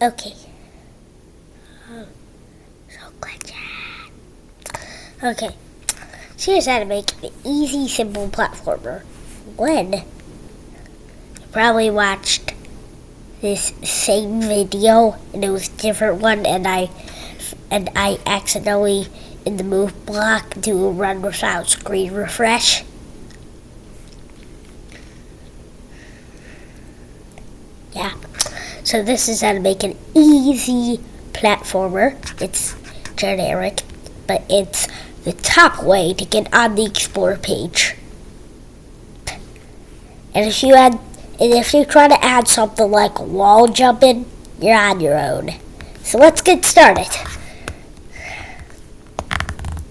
Okay. So glad. Okay. So here's how to make an easy, simple platformer. When you probably watched this same video and it was a different one, and I accidentally in the move block do a run without screen refresh. Yeah. So this is how to make an easy platformer. It's generic, but it's the top way to get on the Explore page. And if you try to add something like wall jumping, you're on your own. So let's get started.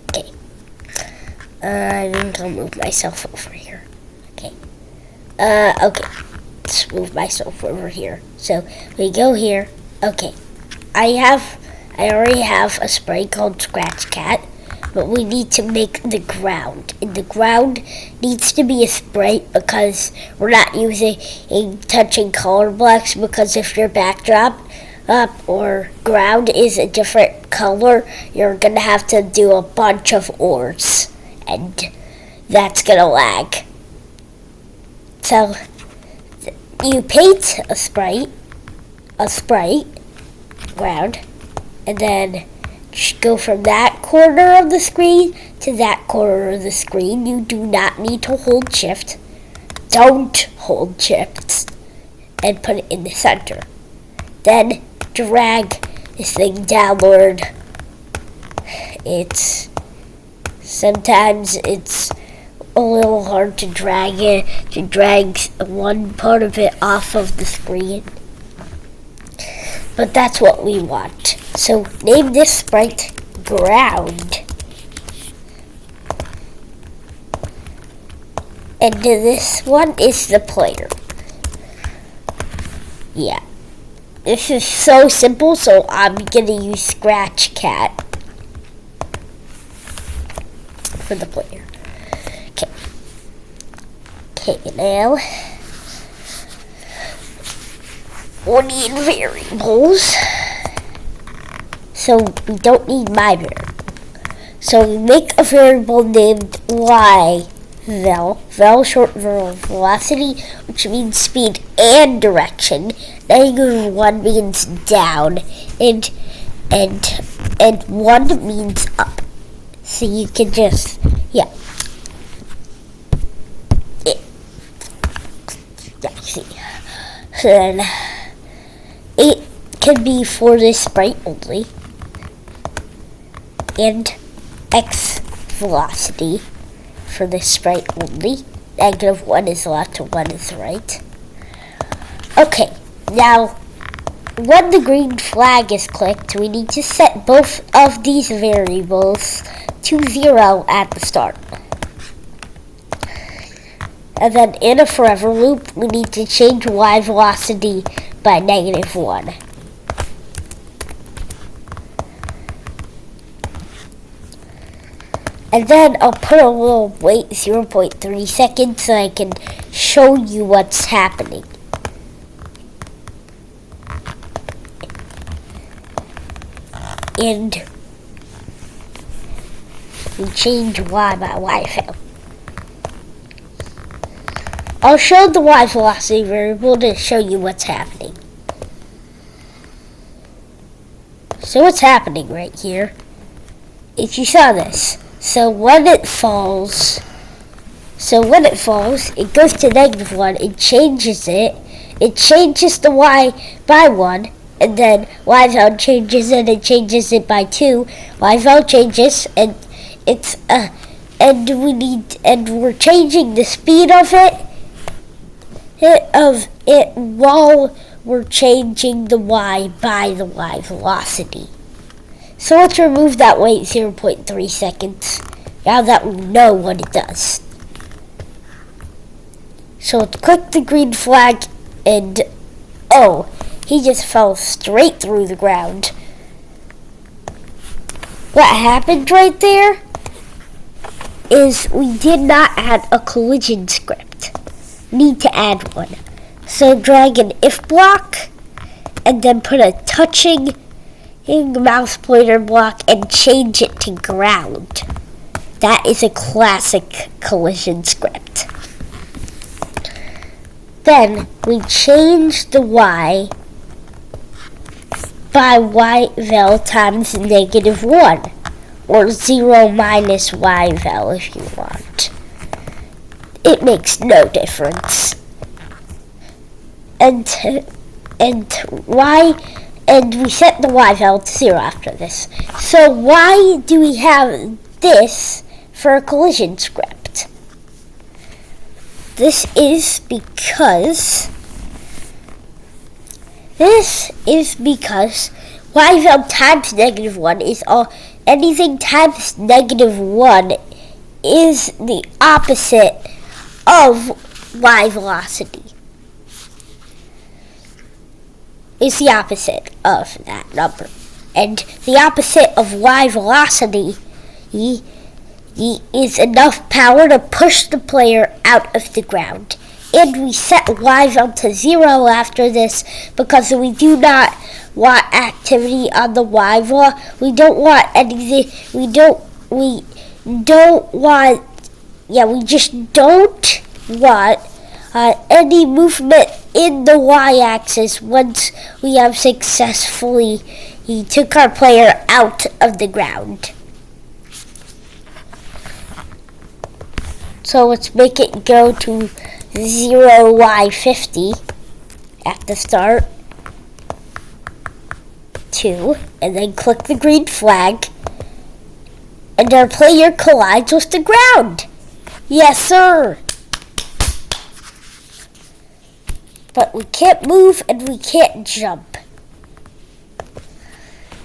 Okay. I'm gonna move myself over here. Okay. Okay. Let's move myself over here. So we go here. Okay. I already have a spray called Scratch Cat, but we need to make the ground. And the ground needs to be a sprite because we're not using touching color blocks, because if your backdrop or ground is a different color, you're gonna have to do a bunch of ORs, and that's gonna lag. So you paint a sprite ground, and then go from that corner of the screen to that corner of the screen. You do not need to hold shift. Don't hold shift, and put it in the center. Then drag this thing downward. Sometimes it's a little hard to drag one part of it off of the screen. But that's what we want. So name this sprite ground. And this one is the player. Yeah. This is so simple, so I'm gonna use Scratch Cat for the player. Okay, now we'll need variables. So we don't need my variable. So we make a variable named vel short for velocity, which means speed and direction. -1 means down, and 1 means up. So you can just see. So then it can be for this sprite only, and X velocity for this sprite only. -1 is left, 1 is right. Okay, now when the green flag is clicked, we need to set both of these variables to 0 at the start. And then in a forever loop, we need to change Y velocity by -1. And then I'll put a little wait 0.3 seconds so I can show you what's happening. And we change Y by Y. I'll show the Y velocity variable to show you what's happening. So what's happening right here, if you saw this, so when it falls, it goes to -1, it changes the Y by 1, and then Y val changes it, and changes it by 2, Y val changes, and we're changing the speed of it while we're changing the Y by the Y velocity. So let's remove that wait 0.3 seconds, now that we know what it does. So let's click the green flag, and he just fell straight through the ground. What happened right there is we did not add a collision script. Need to add one. So drag an if block and then put a touching mouse pointer block and change it to ground. That is a classic collision script. Then we change the y by y_val times -1, or 0 minus y_val if you want. It makes no difference. And we set the y_val to 0 after this. So why do we have this for a collision script? This is because y_val times -1 is all. Anything times -1 is the opposite of y velocity. Is the opposite of that number. And the opposite of y velocity is enough power to push the player out of the ground. And we set y_val to 0 after this because we do not want activity on the y_val. We don't want anything. We just don't want any movement in the y-axis once we have successfully took our player out of the ground. So let's make it go to 0y50 at the start. 2, and then click the green flag, and our player collides with the ground. Yes, sir. But we can't move and we can't jump.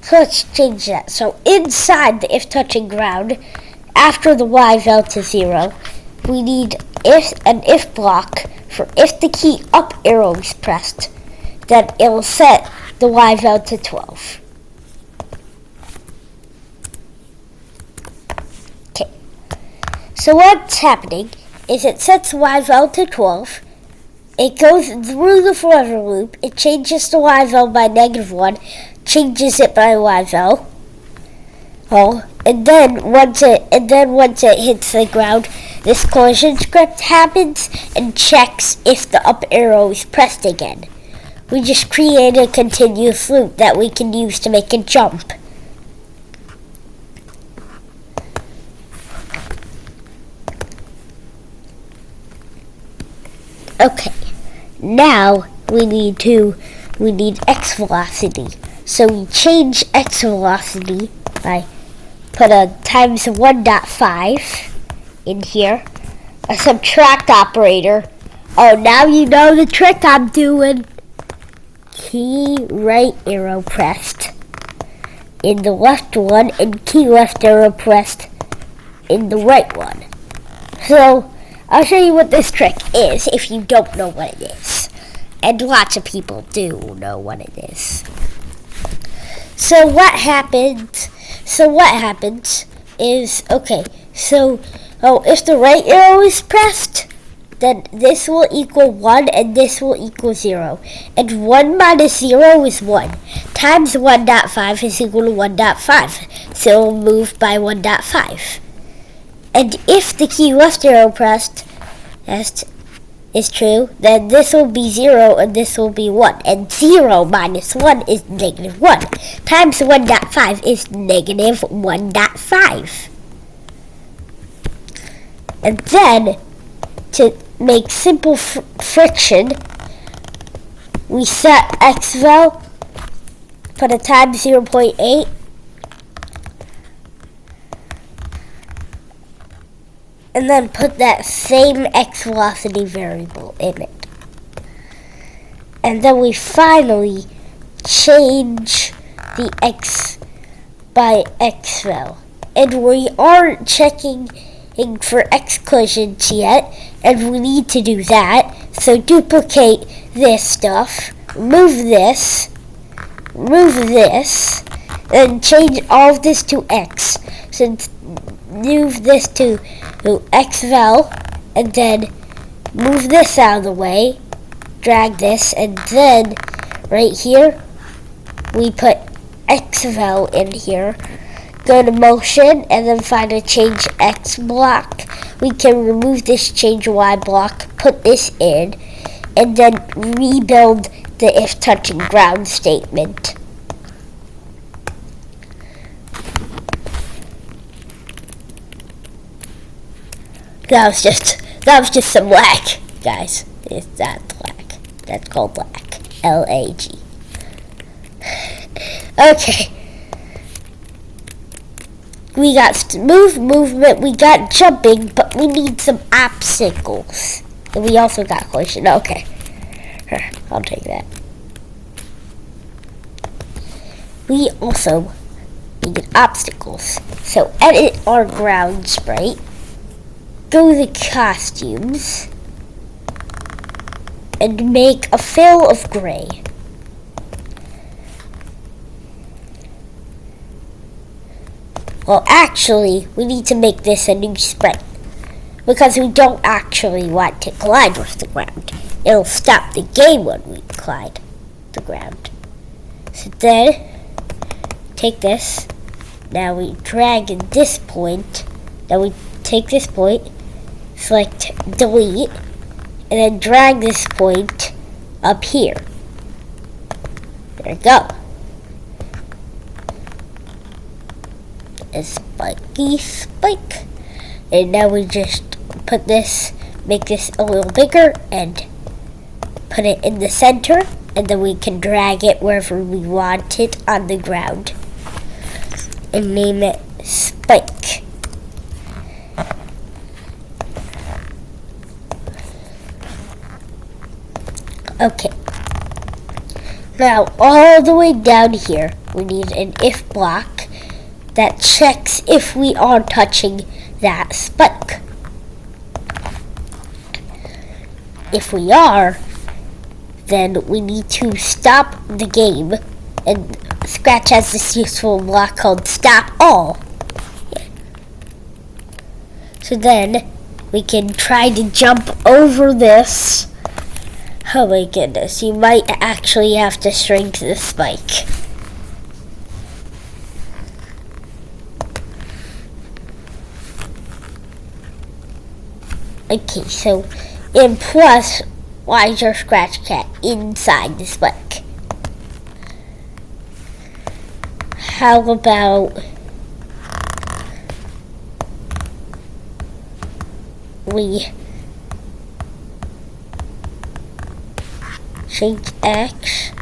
So let's change that. So inside the if touching ground, after the y_val to 0, we need an if block for if the key up arrow is pressed, then it will set the y_val to 12. Okay. So what's happening is it sets y_val to 12. It goes through the forever loop. It changes the y_val by -1, changes it by y_val. And then once it hits the ground, this collision script happens and checks if the up arrow is pressed again. We just create a continuous loop that we can use to make a jump. Okay, now we need x velocity. So we change x velocity by put a times 1.5 in here, a subtract operator. Oh, now you know the trick I'm doing. Key right arrow pressed in the left one and key left arrow pressed in the right one. So I'll show you what this trick is if you don't know what it is. And lots of people do know what it is. So what happens is, if the right arrow is pressed, then this will equal 1 and this will equal 0. And 1 minus 0 is 1. Times 1.5 is equal to 1.5. So it will move by 1.5. And if the key left arrow pressed is true, then this will be 0 and this will be 1. And 0 minus 1 is -1. Times 1.5 is -1.5. And then, to make simple friction, we set x_val, put a times 0.8, and then put that same x velocity variable in it. And then we finally change the x by x_val. And we aren't checking for x collisions yet, and we need to do that. So duplicate this stuff, move this, and change all of this to x. So move this to x_val, and then move this out of the way, drag this, and then right here we put XVAL in here. Go to motion and then find a change X block. We can remove this change Y block, put this in, and then rebuild the if touching ground statement. That was just some lag, guys. It's not lag. That's called lag. LAG. Okay. We got smooth movement, we got jumping, but we need some obstacles. And we also got collision. Okay. I'll take that. We also need obstacles. So edit our ground sprite. Go to costumes. And make a fill of gray. Well, actually, we need to make this a new sprite. Because we don't actually want to collide with the ground. It'll stop the game when we collide the ground. So then, take this. Now we drag this point. Now we take this point, select delete, and then drag this point up here. There we go. A spiky spike. And now we just put this, make this a little bigger, and put it in the center, and then we can drag it wherever we want it on the ground. And name it Spike. Okay. Now, all the way down here, we need an if block that checks if we are touching that spike. If we are, then we need to stop the game, and Scratch has this useful block called stop all. So then we can try to jump over this. Oh my goodness, you might actually have to shrink the spike. Okay, so in plus, why is your Scratch Cat inside the spike? How about we change X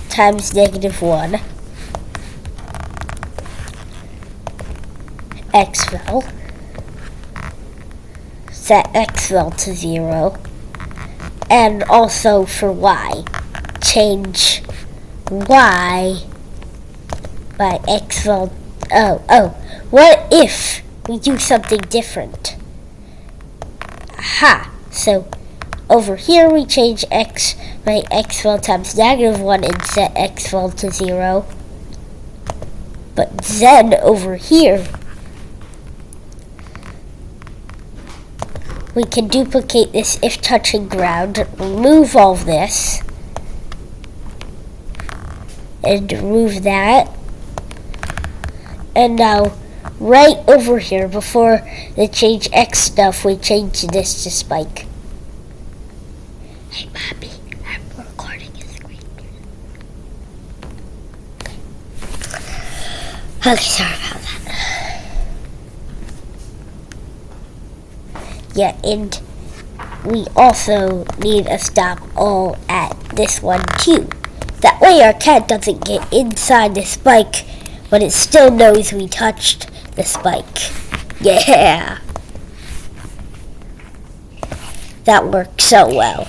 times -1 XVAL, set XVAL to 0, and also for Y, change Y by XVAL. What if we do something different? Aha, so over here we change X by XVAL times -1 and set XVAL to 0. But then over here, we can duplicate this if touching ground, remove all of this, and remove that. And now, right over here, before the change X stuff, we change this to spike. Hey, Bobby, I'm recording a screen. Okay, sorry about that. Yeah, and we also need a stop all at this one too. That way our cat doesn't get inside the spike, but it still knows we touched the spike. Yeah! That worked so well.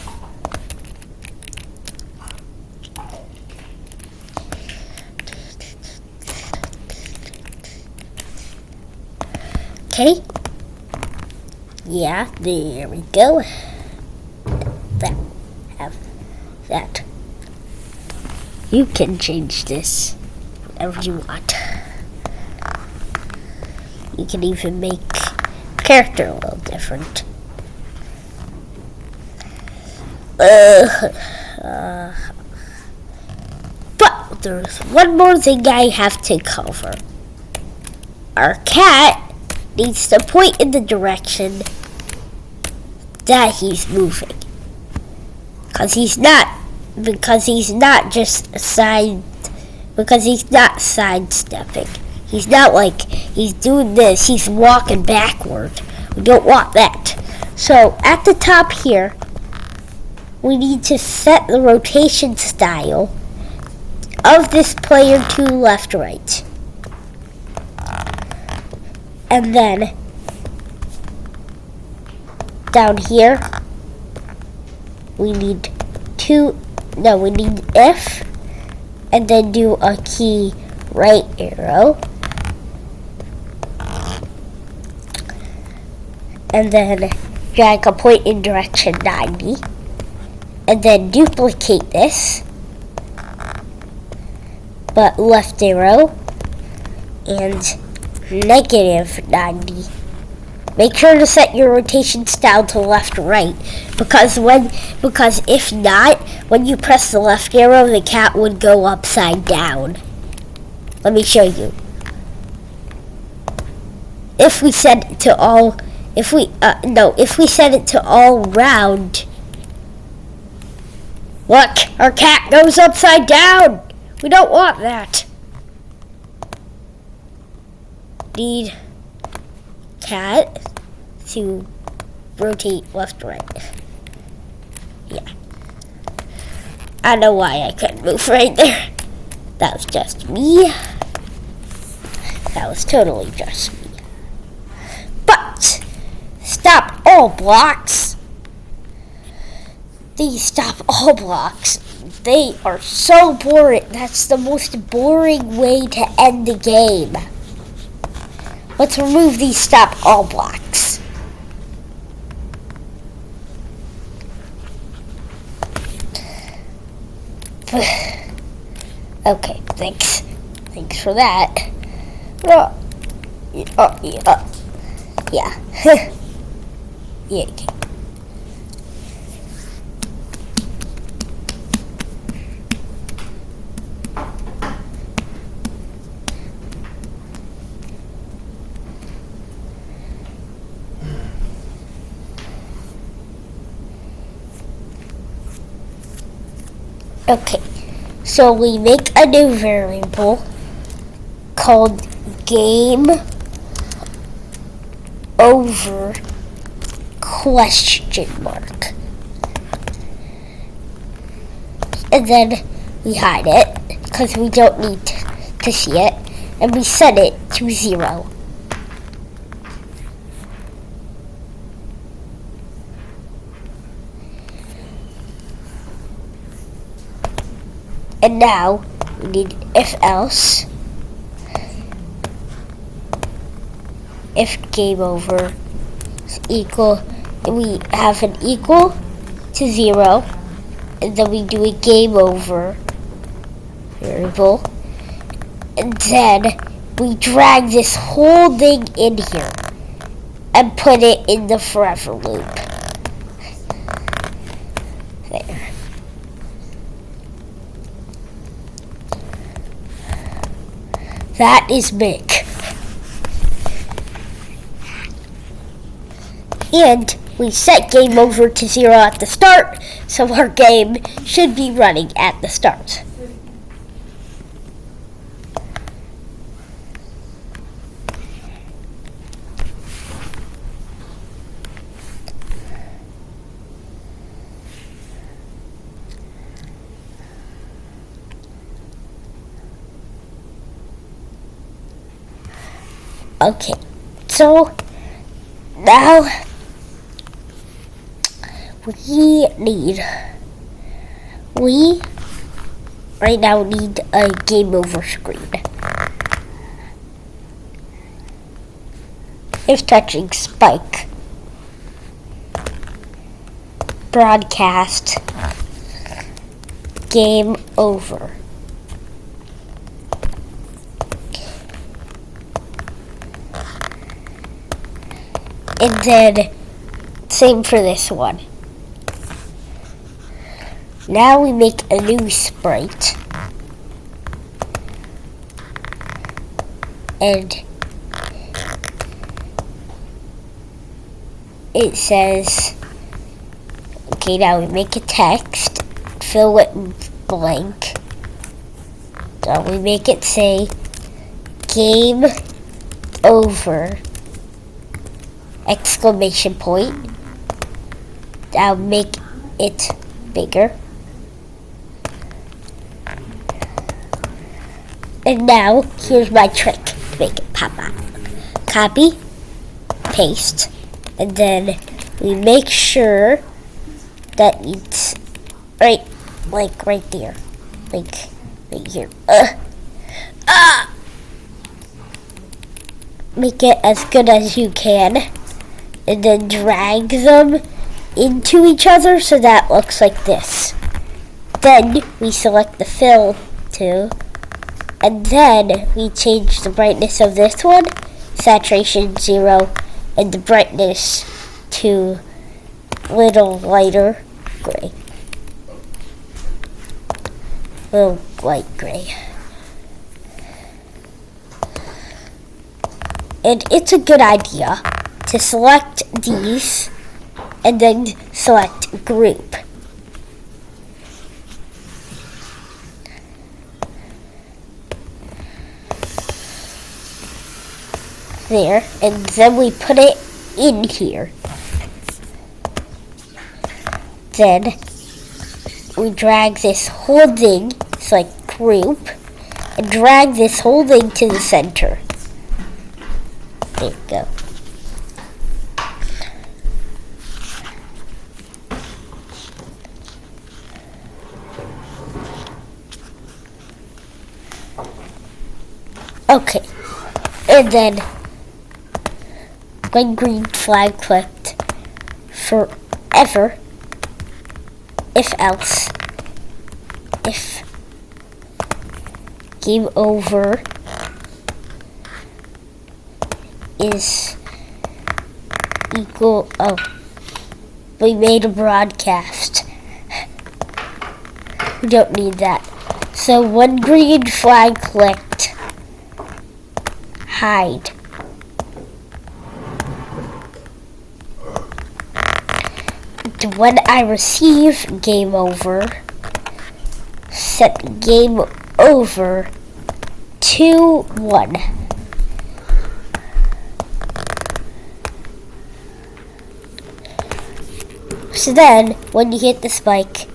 Okay. Yeah, there we go. Have that. You can change this whatever you want. You can even make character a little different. But there's one more thing I have to cover. Our cat needs to point in the direction that he's moving. Because he's not sidestepping. He's not like he's doing this, he's walking backward. We don't want that. So at the top here, we need to set the rotation style of this player to left right. And then down here we need F, and then do a key right arrow, and then drag a point in direction 90, and then duplicate this, but left arrow and negative 90. Make sure to set your rotation style to left right, because if not, when you press the left arrow, the cat would go upside down. Let me show you. If we set it to all round, look, our cat goes upside down. We don't want that. Need cat to rotate left right. Yeah. I don't know why I couldn't move right there. That was just me. That was totally just me. But stop all blocks. These stop all blocks. They are so boring. That's the most boring way to end the game. Let's remove these stop all blocks. Okay, thanks. Thanks for that. Yeah. Yeah. Yeah. Okay, so we make a new variable called game over question mark. And then we hide it because we don't need to see it, and we set it to 0. And now we need if else. If game over is equal, we have an equal to 0, and then we do a game over variable, and then we drag this whole thing in here and put it in the forever loop. There. That is big. And we set game over to 0 at the start, so our game should be running at the start. Okay, so now we right now need a game over screen. If touching spike, broadcast, game over. And then same for this one. Now we make a new sprite and it says, okay, now we make a text, fill it blank. So we make it say, game over, exclamation point. Now make it bigger. And now, here's my trick to make it pop out. Copy, paste, and then we make sure that it's right there. Like, right here. Make it as good as you can. And then drag them into each other so that looks like this. Then we select the fill to, and then we change the brightness of this one, saturation 0, and the brightness to little lighter gray. Little light gray. And it's a good idea to select these and then select group. There, and then we put it in here. Then we drag this whole thing, select group, and drag this whole thing to the center. There you go. Okay, and then when green flag clicked, forever, if else, if game over is equal, we made a broadcast. We don't need that. So when green flag clicked, hide. When I receive game over, set game over to 1. So then, when you hit the spike,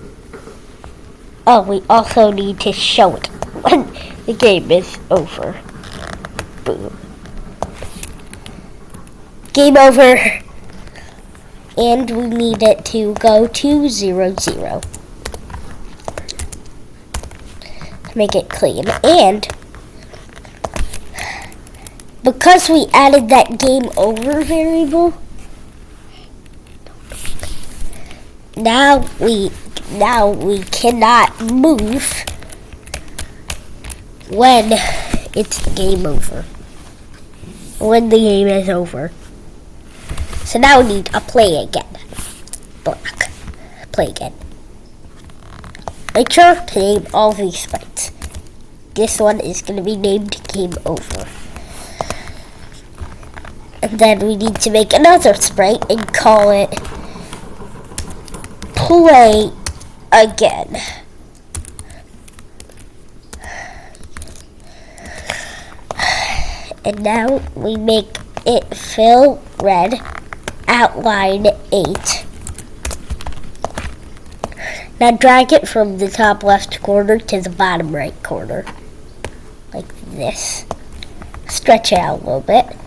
we also need to show it when the game is over. Boom. Game over. And we need it to go to 0, 0. Make it clean. And because we added that game over variable, now we cannot move when it's game over. When the game is over. So now we need a play again. Black. Play again. Make sure to name all these sprites. This one is going to be named game over. And then we need to make another sprite and call it play again. And now we make it fill red. Outline 8. Now drag it from the top left corner to the bottom right corner. Like this. Stretch it out a little bit.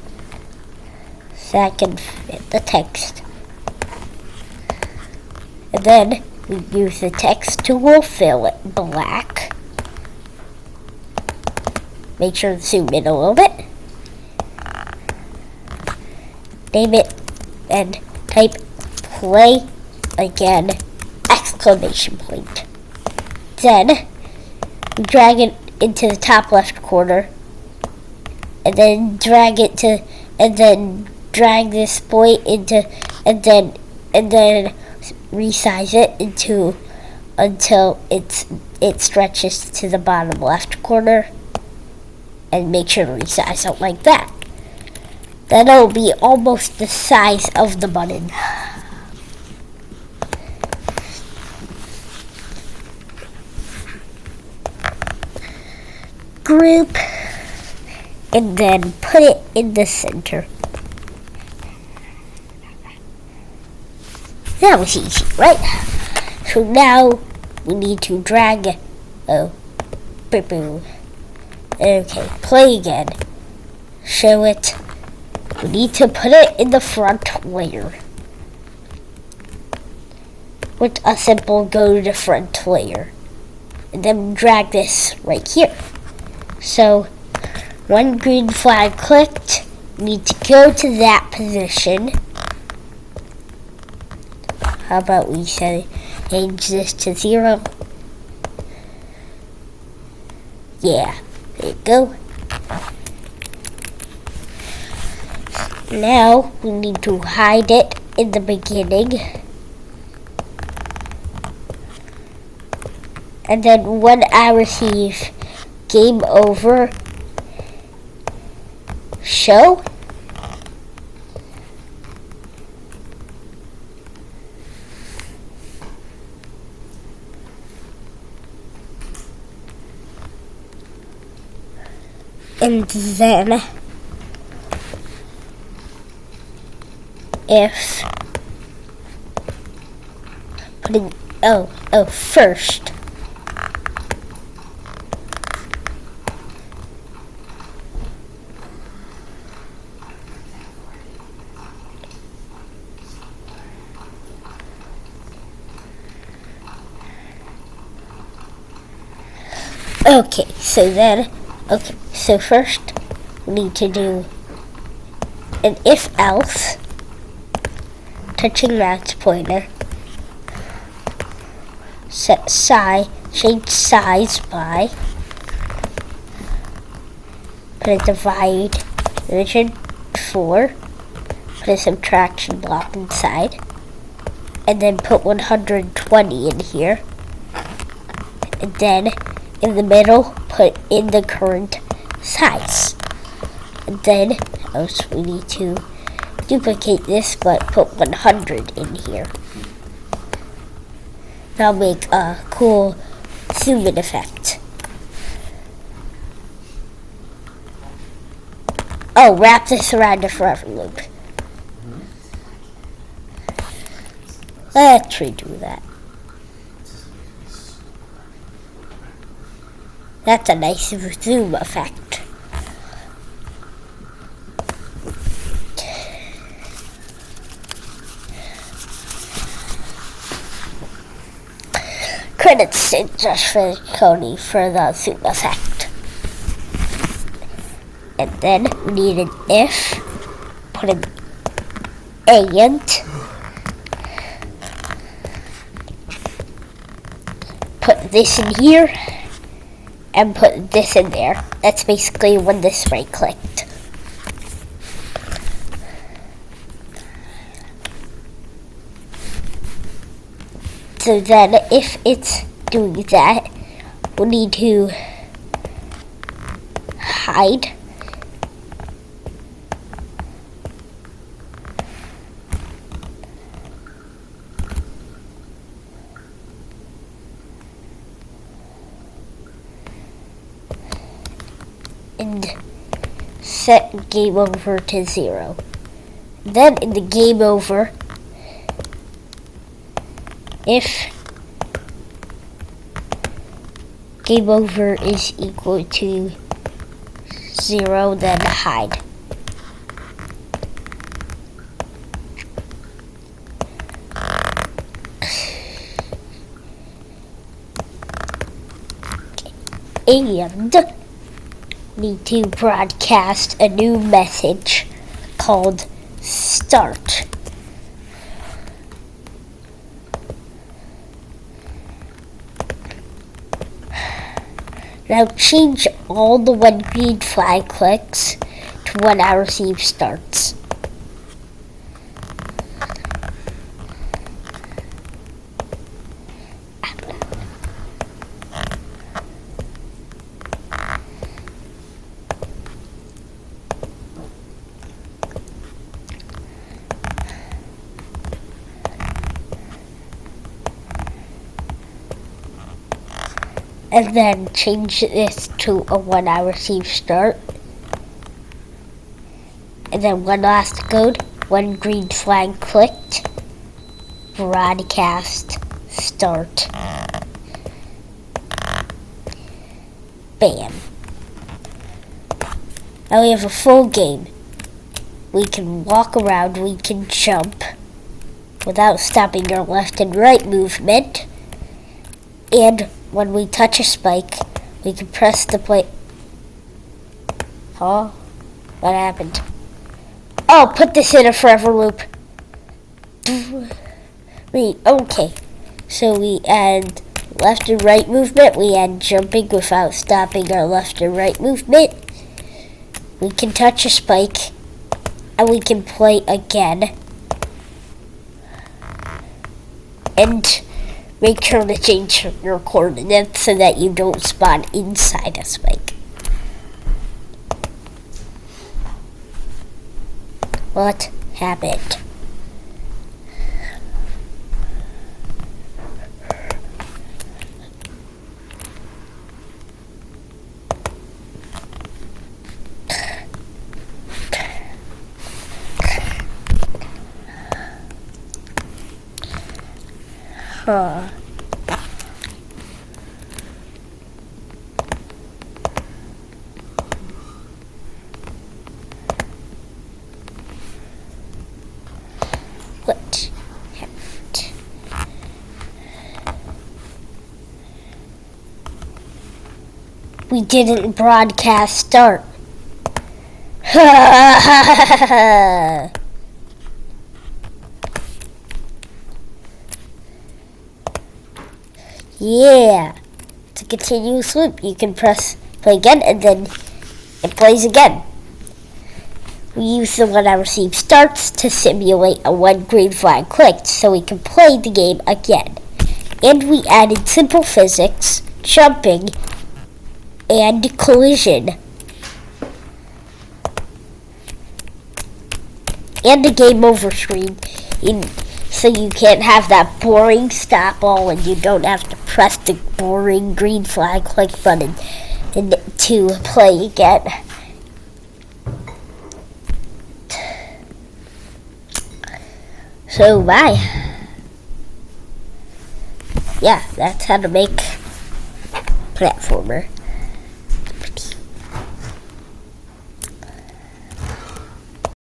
So I can fit the text. And then we use the text tool, fill it black. Make sure to zoom in a little bit. Name it and type play again, exclamation point. Then we drag it into the top left corner and then drag it to, and then drag this point into, and then resize it into until it stretches to the bottom left corner. and make sure to resize it like that. Then it'll be almost the size of the button. Group, and then put it in the center. That was easy, right? So now we need to drag. Oh, boo. Okay, play again. Show it. We need to put it in the front layer. With a simple go to front layer. And then drag this right here. So, when green flag clicked, we need to go to that position. How about we change this to 0? Yeah, there you go. Now, we need to hide it in the beginning. And then when I receive game over, show. And then if putting first so first we need to do an if else, touching mouse pointer, set size, change size by, put a divide division 4, put a subtraction block inside, and then put 120 in here, and then in the middle put in the current size. And then we need to duplicate this but put 100 in here. That'll make a cool zoom in effect. Oh, wrap this around the forever loop. Let's redo that. That's a nice zoom effect. Credits to Josh Cody for the zoom effect. And then we need an if, put an and, put this in here, and put this in there. That's basically when this right clicked. So then if it's doing that, we need to hide. And set game over to 0. Then in the game over, if game over is equal to 0, then hide. And need to broadcast a new message called start. Now change all the when green flag clicks to when I receive starts. And then change this to a when I receive start. And then one last code, when green flag clicked, broadcast start. Bam. Now we have a full game. We can walk around, we can jump without stopping our left and right movement. And when we touch a spike, we can press the play. Oh, what happened? Oh, put this in a forever loop. Okay, so we add left and right movement. We add jumping without stopping our left and right movement. We can touch a spike, and we can play again. And make sure to change your coordinates so that you don't spawn inside a spike. What happened? Huh. What happened? We didn't broadcast start. Yeah. It's a continuous loop. You can press play again and then it plays again. We use the when I receive starts to simulate a when green flag clicked so we can play the game again. And we added simple physics, jumping, and collision. And a game over screen so you can't have that boring stop all and you don't have to press the boring green flag click button to play again. So bye. Yeah, that's how to make platformer.